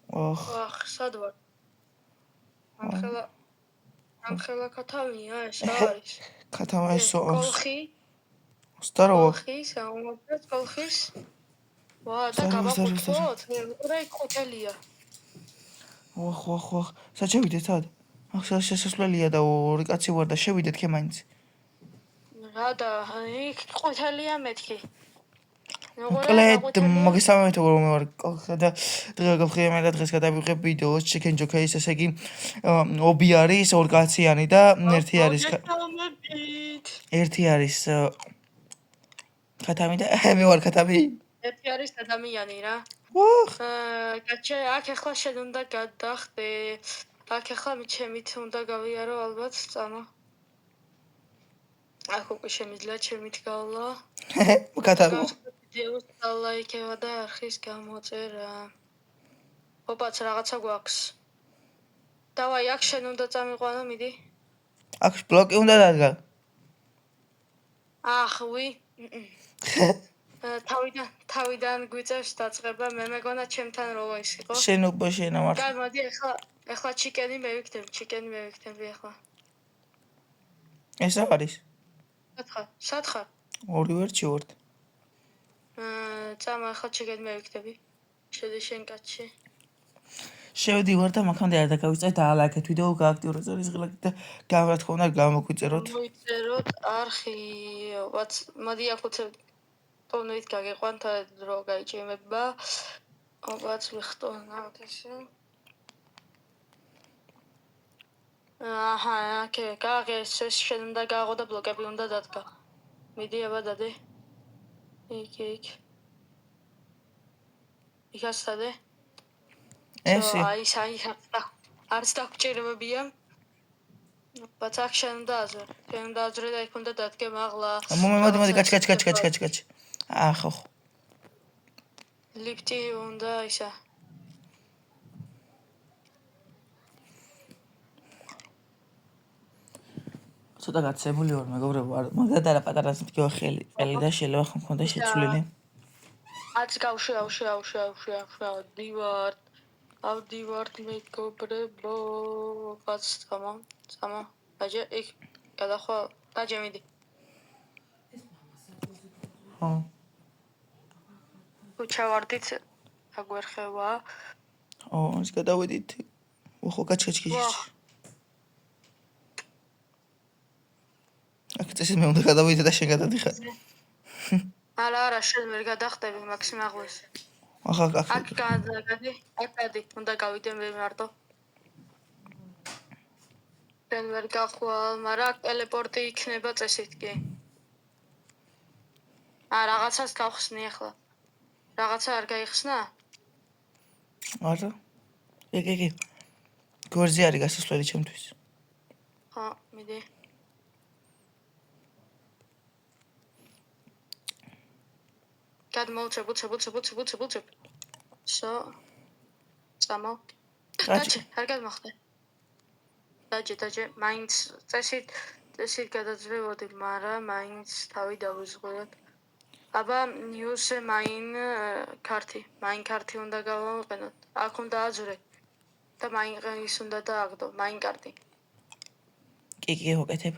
ოხ, სად ვარ? ამხელა ქათამია ეს რა არის? ქათამა ისო. კოლხი, სტარო. კოლხის. ვა, და გავაყუთოთ? რა იქ ყუთელია? ოხ. სად შევიდეთ სად? ახლა შესასვლელია და ორი კაცი ვარ და შევიდეთ ხე მაინც. რა და იქ ყუთელია მეთქი. კლედ მოგესალმებით რომ მე ვარ და დღეს გავხიე და დღეს გადავიღებ ვიდეოს chicken jockey-ის, ესე იგი ობი არის ორ კაციანი და ერთი არის ქათამი და მე ვარ ქათამი. ერთი არის ადამიანი რა. ოხ. კაცე, აქ ახლა შენ უნდა გადახდე. აქ ახლა ჩემით უნდა გავიარო ალბათ წამა. აქ უკვე შემიძლია ჩემით გავლა. ქათამი. ვიდეოს დალაიქება და არხის გამოწერა. ოპაც რაღაცა გვაქვს. დავაი, აქ შენ უნდა წამიყვანო, მიდი. აქ ბლოკი უნდა დადგა. ვი. თავიდან გვიწევს დაწყება, მე მეგონა ჩემთან რო ის იყო. შენ უკვე შენა მართლა. კაი, მოდი ახლა ჩიკენი მევიქნები ახლა. ეს რა არის? სად ხარ? ორი ვერჩი ვართ. წამა ახლა ჩიკენი მევიქნები. შედი შენ კაცი. შევდივარ და მაქამდე არ დაგავიწე და ლაიქეთ ვიდეო გააქტიუროთ ზოლის ღილაკი და რა თქმა უნდა გამოგვიწეროთ. მოიწეროთ არხი, ვაც მოდი ახლა ტონით გაგიყვანთ დრო გაიჭიმება. ვაც ვიხტონავთ ესე. გაღეს შენ უნდა გააღო და ბლოკები უნდა დადგა. მიდი აბა დადე. იქ. იქასადე. ესე. არც დაგჭირებებია. բայց აქ შენ უნდა აზრე და იქ უნდა დადგე მაღლა. მოდი კაჩ. ხო. ლიფტი უნდა ისა. ცოტა გაცემული ვარ მეგობრებო, მაგათ არა პატარა მდგება ხელი და შეიძლება ხომ მქონდა შეცვლილი. აც ავდივართ მეგობრებო, ბაც წამა. დაჯე იქ გადახვალ, დაჯე მიდი. ხო. უჩავარდით აგვერხევა. ის გადავედით. ხო, კაჩ. აქ წესით მე უნდა გადავიდე და შენ გადადიხარ. არა, შენ ვერ გადახდები მაქსიმაღლეს. აქ გადი, უნდა გავიდე მე მარტო. შენ ვერ გახვალ, მაგრამ ტელეპორტი იქნება წესით კი. რაღაცას გავხსნი ახლა. რაღაცა არ გაიხსნა? არა. კი. გვერდზე არის გასასვლელი ჩემთვის. ხო, მიდი. გადმოვწე. წამო. დაჯე, არ გადმახდე. დაჯე, მაინც წესით გადაძრევოდი, მაგრამ მაინც თავი დავიზღვიოთ. აბა, use მაინ კარტი უნდა გავაყენოთ. აქ უნდა აძვრე. და მაინყის უნდა დააგდო, მაინ კარტი. კი, ვაკეთებ.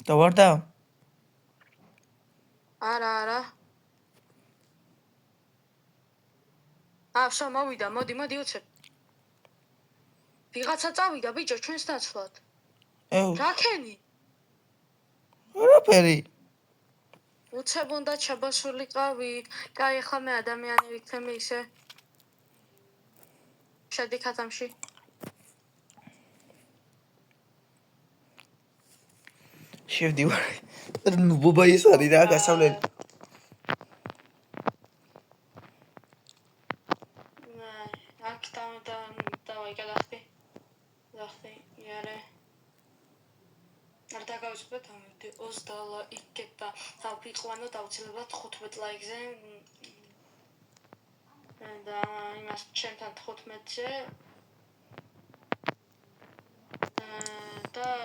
დავარდა? არა. ვსო მოვიდა, მოდი უცებ. ვიღაცა წავიდა ბიჭო ჩვენს დაცვლად. რაკენი? არაფერი. უცებ უნდა ჩაბასულიყავი. კაი, ახლა მე ადამიანი ვიქნები ისე. შედი ქათამში. შევდივარ. ბუბა ის არის რა გასავლელი. აქ დავაი გადახდი. იარე. არ დაგავიწყდეთ ამით 20 ლაიქი და დავიყვანოთ აუცილებლად 15 ლაიქზე. და იმას ჩემთან 15-ზე.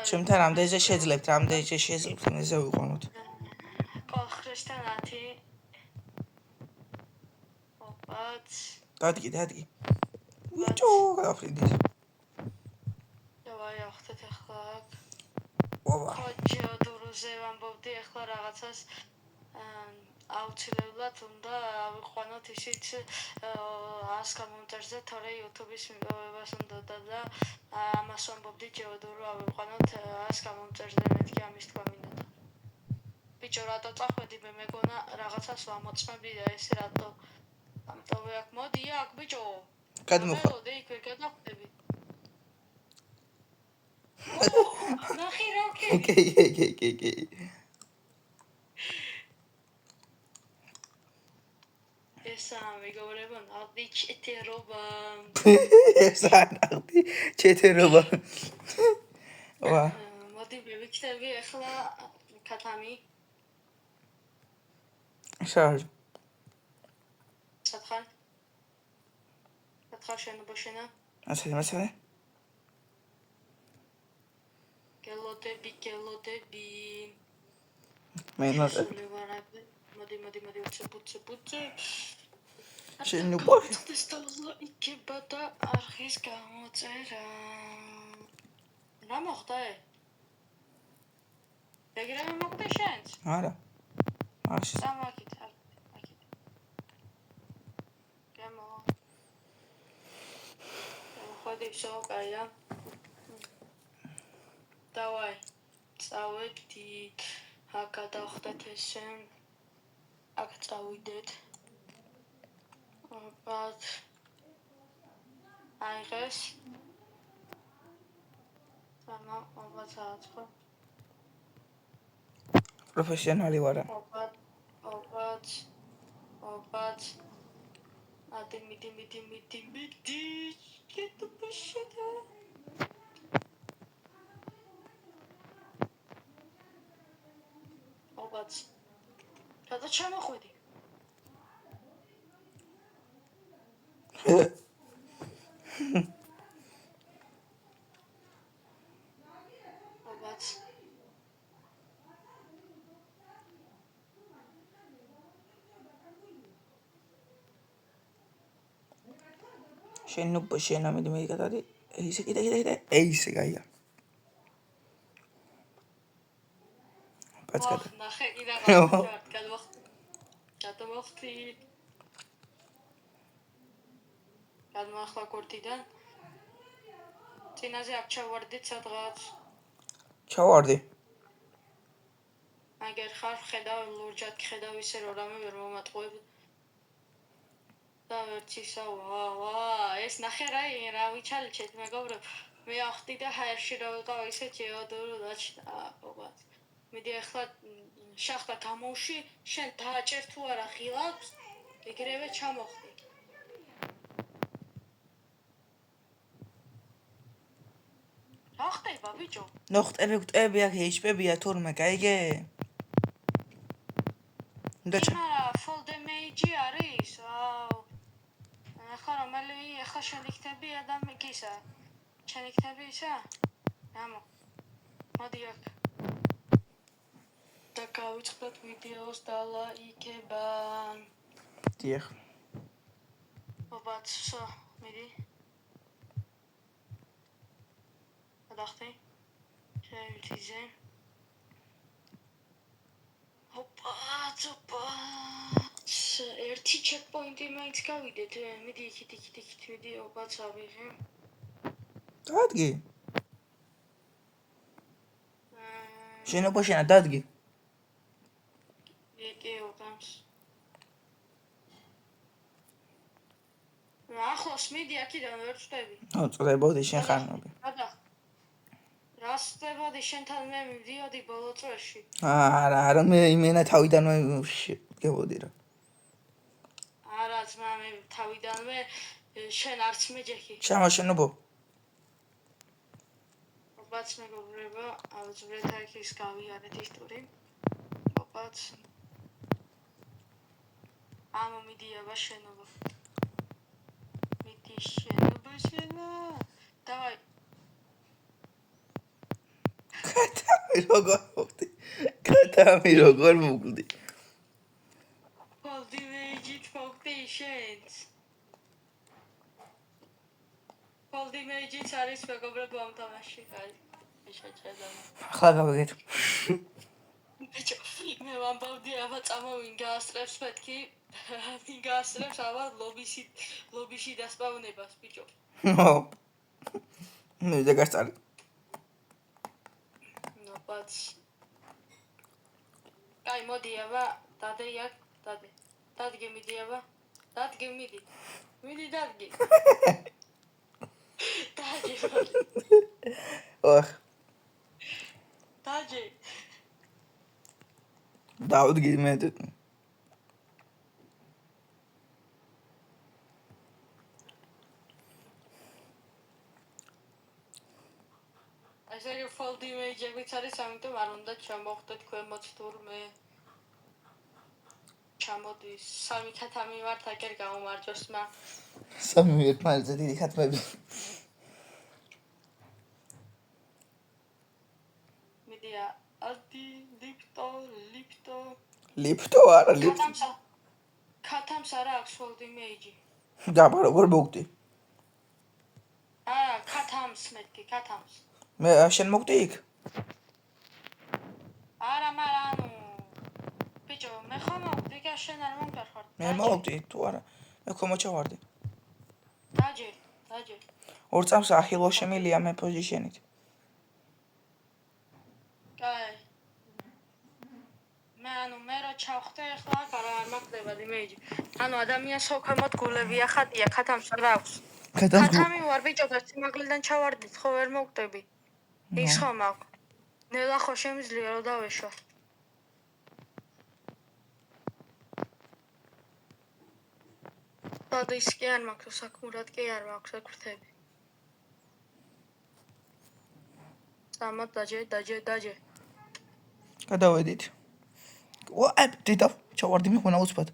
ჩემთან რამდენზე შეძლებთ, ამაზე ვიყვანოთ. კოლხისთან 10. ოპაც. დადგი. ბიჭო, გადაფრინდი. დავაი ახთეთ ახლა აქ. ობა. ხო ჯეოდურზე ვამბობდი ახლა რაღაცას აუცილებლად უნდა ავიყვანოთ ისიც 100 გამომწერზე თორე YouTube-ის მიღებებას უნდა და ამას ვამბობდი ჯეოდურը ავიყვანოთ 100 გამომწერზე მეთქი ამის თქვა მინდა. ბიჭო რატო წახვედი მე მეგონა რაღაცას ვამოწმებდი და ეს რატო ამიტომ აქ მოდი აქ ბიჭო. გადმოხვა. მელოდე იქ ვერ გადახვდები. ნახე რა ოკეი. ესა მეგობრებო ნახდი ჩეთერობა. ესა ნახდი ჩეთერობა. ვა. მოდი ვიქნები ახლა ქათამი. შარჟ. სათხარ. სათხარ შენობა შენა. მასე. გელოდები. მე ნახე. მოდი უცე. შენობა. ტესტოზა იქება და არხის გამოწერა. რა მოხდა? ეგრევე მოხდა შენს? არა. მაშინ. სამაკით. გემო. ხოდი შოკაია. დავაი. წავედით. აქ გადავხდეთ ესე. აქ წავიდეთ. ოპაც. აიღეს. ოპაც აწყო. პროფესიონალი ვარ. ოპაც. მიდი. შეტუპშედა. ოპაც. რატო ჩამოხვედი? ოპაც. შენობა შენამიდი მე გადადი. ისე კიდე. ისე გაია. პაცკატა. ნახე კიდე გადმოხდი. გადმოახლა კორტიდან. წინაზე აქ ჩავარდით სადღაც. ჩავარდი. აგერ ხარ ხედავ ლურჯად ხედავ ისე რომ რამე ვერ მომატყუებ. და ვერც ისა ეს ნახე რა ვიჩალჩეთ მეგობრებო. მე ახდი და ჰაერში რა ვიყავ ისე ჯეოდური ოპაც. მიდი ახლა შახტა გამოვში შენ დააჭერ თუ არა ხილავს ეგრევე ჩამოხდი. რა ხდება ბიჭო? ნოხტები აქ HP-ბია თურმე გაიგე? უნდა full damage არის? ვაუ. ახლა რომელი ახლა შენ იქნები ადამიანისა? შენ იქნები ისა? ამო. მოდი აქ. და გავიწყდეთ ვიდეოს და ლაიქება. დიახ. ოპაც, მიდი. გადახტე. შევიძე. ოპაც. ერთი ჩეკპოინტი მაინც გავიდეთ. მიდი იქით მიდი ოპაც ავიღე. დადგი. შენობა შენა დადგი. ოპაც. ახლოს მიდი აქედან ვერ ვწდები. წდებოდი შენ ხარნობი. რას წდებოდი შენთან მე მივდიოდი ბოლო წვერში. არა მე იმენა თავიდანვე გებოდი რა. არა ძმა მე თავიდანვე შენ არც მეჯექი. შემოშენობო. ოპაც მეგობრებო, ავძვრეთ აქ ის გავიარეთ ის ტური. ოპაც. ამო მიდიება შენობა. მიდი შენობა. დავაი. კატამი როგორ მოვგდი. Cultivate image-ით მოგდი შენს. Fold image-იც არის მეგობრებო ამ თამაში. აი, შეჭედა. ახლა გავიგეთ. ბიჭო, მე ვამბობდი აბა წამოვინ გაასწრებს მეთქი. ვინ გაასწრებს აბა ლობიში დასპავნებას, ბიჭო. ნუ დაგასწარი. ნო ბაც. აი მოდი აბა, დადე იქ, დადე. დადგე მიდი აბა. დადგე მიდი. მიდი დადგე. დადგე. ოხ. დაჯე. დავდგი მე. ესე იგი fold image-ებიც არის, ამიტომ არ უნდა ჩამოვხდეთ ქვემოთ თურმე. ჩამოდის. სამი ქათამი ვართ, აგერ გამომარჯოს მა. სამი ერთმანეთზე დიდი ხათმები. მიდია, ადი, ლიფტო. ლიფტო არა, ლიფტო. ქათამს არა აქვს fold image-ი. დაბა როგორ მოგდი? ქათამს მეთქი, ქათამს. მე შენ მოგდი იქ? არა, ანუ ბიჭო, მე ხომ მოვდი, შენ არ მომდახარ. მე მოვდი, თუ არა, მე ხომ მოჩავარდი. დაჯე. ორ წამს ახილო შემილია მე პოზიშენით. კაი. მე რა ჩავხდე ახლა არ მაგდება იმეჯი. ანუ ადამიანს ოქემოთ გულები ახატია, ქათამს რა აქვს. ქათამი ვარ ბიჭო და სიმაღლიდან ჩავარდით, ხო ვერ მოვკდები. ის ხომ აქვს. ნელა ხო შემიძლია რომ დავეშვა. დადის კი არ მაქვს, საკმურად კი არ მაქვს ეკვრთები. სამად დაჯე. გადავედით. დიდა, ჩავარდი მე ხონა უცბად.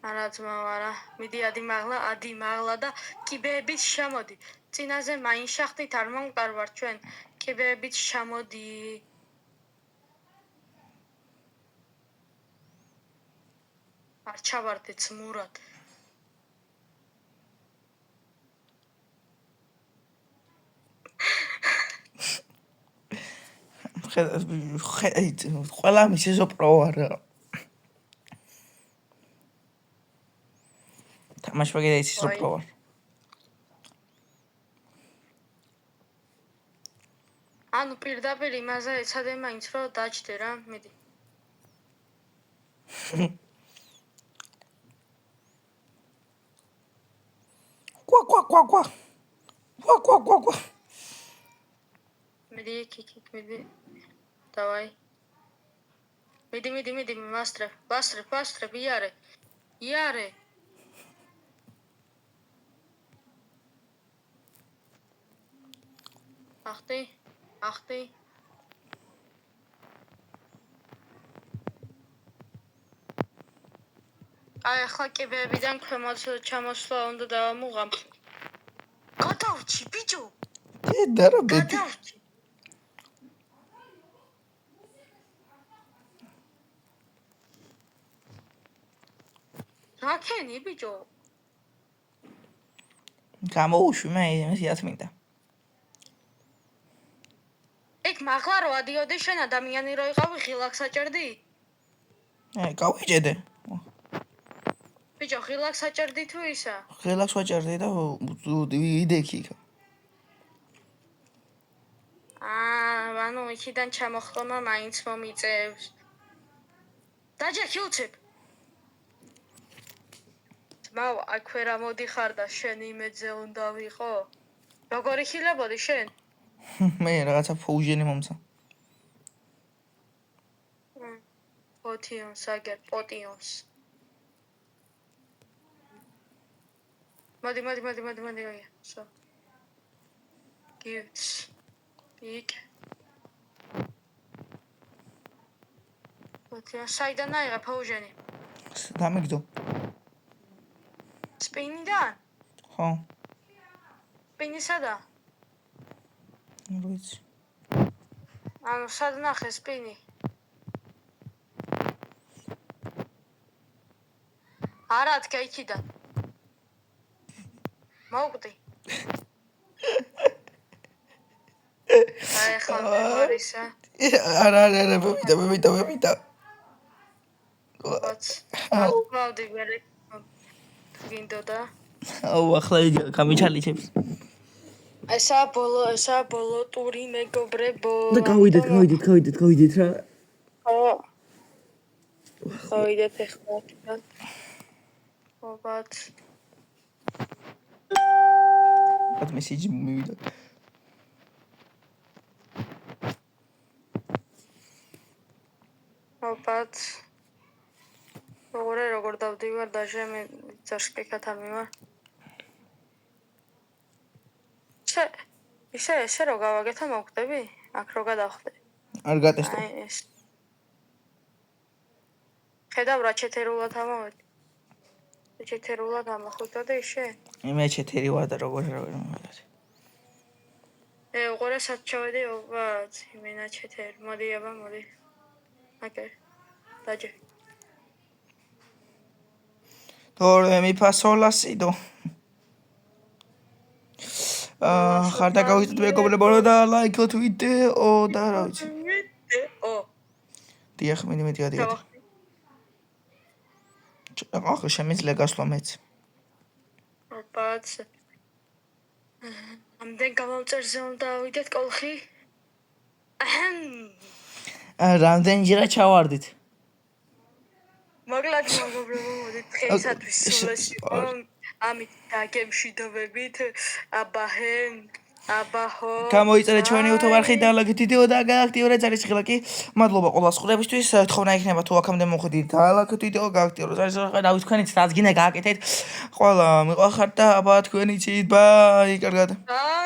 არა ძმა, არა. მიდი ადი მაღლა და კიბეებით შემოდი. წინაზე მაინ შახტით არ მომყარვარ ჩვენ. კიბეებით შემოდი. არ ჩავარდეთ მურად. ყველა მისეზო პრო არა. თამაში ვაგედა ისო პრო არ. ანუ პირდაპირ იმაზე ეცადე მაინც რომ დაჭდე რა, მიდი. კვა. მიდი, მიდი. დავაი. მიდი, ვასტრებ, იარე. ახტი. აი ახლა კიბეებიდან ქვემოთ ჩამოსვლა უნდა დავამუღამ. გადავჭი ბიჭო. დედა რა ბედი. გადავჭი. რაკენი ბიჭო? გამოუშვი მე ისიაც მინდა. ეგ მაღლა რო ადიოდი შენ ადამიანი რო იყავი ღილაკს აჭერდი? გავიჭედე. ბიჭო, ღილაკს აჭერდი თუ ისა? ღილაკს ვაჭერდი და ვიდექი იქ. ანუ იქიდან ჩამოხლომა მაინც მომიწევს. დაჯე ხილცებ. მავა, აქვე რა მოდიხარ და შენ იმედზე უნდა ვიყო? როგორი ხილებოდი შენ? მე რაღაცა ფოუჟენი მომცა. პოტიონს აგერ, პოტიონს. მოდი, ოია, სო. გივც. იქ. პოტიონ, საიდან აიღე ფოუჟენი? დამიგდო. სპინიდან? ხო. სპინი სადა? ვიცი. ანუ სად ნახე სპინი? არა დგა იქიდან. მოვკვდი. აი ხა მემარისა. არა, მოვიდა. ვაც. მოვდი მერე. გინდოდა. აუ, ახლა გამიჩალიჩებს. ესა ბოლო ტური მეგობრებო. და გავიდეთ რა. გავიდეთ ახლა. ვაც. ბათ მესიჯი მივიდა. ვაც. როგორ დავდივარ დაჟე მე ძარშკეკათა მივარ. ისე რო გავაგეთა მოვხდები? აქ რო გადავხდე. არ გატესტო. აი ეს. ხედავ რა ჩეთერულად ამოვედი. ჩეთერულად ამახუთა და ისე. მე ჩეთერი ვარ და როგორ მოვედი. უყურე სად ჩავედი ვაც იმენა ჩეთერი. მოდი აბა მოდი. აკე. დაჯე. Dore mi paso la sido. ხარ დაგავიდეთ მეგობრებო და ლაიქოთ ვიდეო და რა ვიცი. დიახ, მე გადიად. ახლა შემიძლია გასვლა მეც. ოპაც. ამდენ გამომწერზე უნდა ავიდეთ კოლხი. რამდენჯერა ჩავარდით? მოგლად მეგობრებო, მოდით დღეისათვის სულესი ამით დაგემშვიდობებით. აბაჰო. გამოიწერე ჩვენი YouTube არხი და ლაიქით ვიდეო და გააქტიურე ძალისხილაკი. მადლობა ყველა სხურებისთვის. თხოვნა იქნება თუ აქამდე მოხვედით და ლაიქით ვიდეო, გააქტიურე ძალისხილაკი. და თქვენიც რაც გინდა გააკეთეთ. ყველა მიყვარხართ და აბა თქვენიცით. ბაი, კარგად.